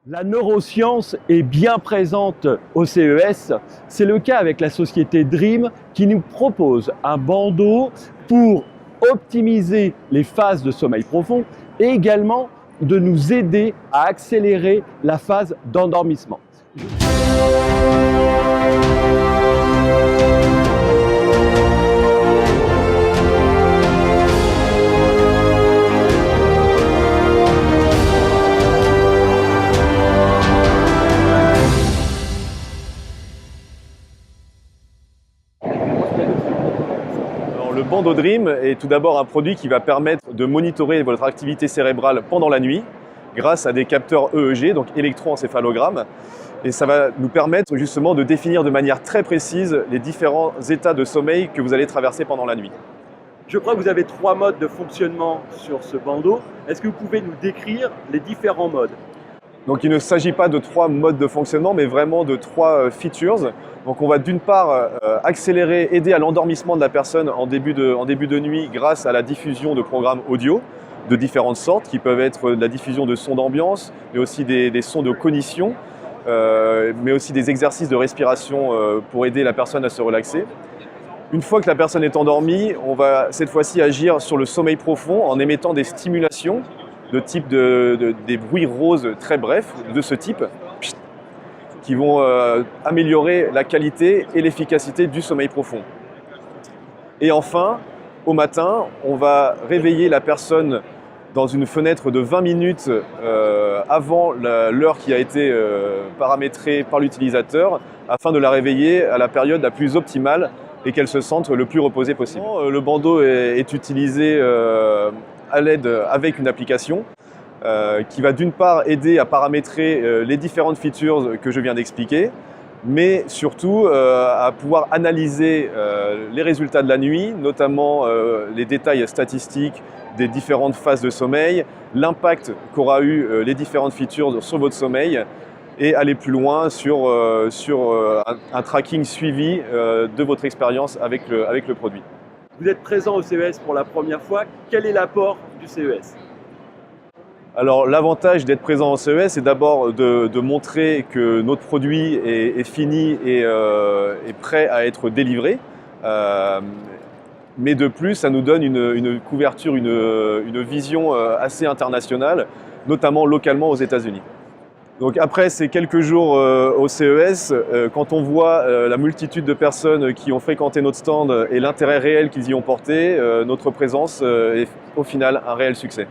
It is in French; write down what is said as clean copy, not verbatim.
La neuroscience est bien présente au CES. C'est le cas avec la société Dream qui nous propose un bandeau pour optimiser les phases de sommeil profond et également de nous aider à accélérer la phase d'endormissement. Le bandeau Dream est tout d'abord un produit qui va permettre de monitorer votre activité cérébrale pendant la nuit grâce à des capteurs EEG, donc électroencéphalogramme. Et ça va nous permettre justement de définir de manière très précise les différents états de sommeil que vous allez traverser pendant la nuit. Je crois que vous avez 3 modes de fonctionnement sur ce bandeau. Est-ce que vous pouvez nous décrire les différents modes? Donc il ne s'agit pas de 3 modes de fonctionnement, mais vraiment de 3 features. Donc on va d'une part accélérer, aider à l'endormissement de la personne en début de nuit grâce à la diffusion de programmes audio de différentes sortes, qui peuvent être de la diffusion de sons d'ambiance, mais aussi des sons de cognition, mais aussi des exercices de respiration pour aider la personne à se relaxer. Une fois que la personne est endormie, on va cette fois-ci agir sur le sommeil profond en émettant des stimulations de type des bruits roses très brefs de ce type qui vont améliorer la qualité et l'efficacité du sommeil profond. Et enfin, au matin, on va réveiller la personne dans une fenêtre de 20 minutes avant l'heure qui a été paramétrée par l'utilisateur afin de la réveiller à la période la plus optimale et qu'elle se sente le plus reposée possible. Le bandeau est utilisé à l'aide avec une application qui va d'une part aider à paramétrer les différentes features que je viens d'expliquer, mais surtout à pouvoir analyser les résultats de la nuit, notamment les détails statistiques des différentes phases de sommeil, l'impact qu'aura eu les différentes features sur votre sommeil et aller plus loin sur un tracking suivi de votre expérience avec le produit. Vous êtes présent au CES pour la première fois. Quel est l'apport du CES? Alors l'avantage d'être présent au CES, c'est d'abord de montrer que notre produit est fini et prêt à être délivré. Mais de plus, ça nous donne une couverture, une vision assez internationale, notamment localement aux États-Unis. Donc après ces quelques jours au CES, quand on voit la multitude de personnes qui ont fréquenté notre stand et l'intérêt réel qu'ils y ont porté, notre présence est au final un réel succès.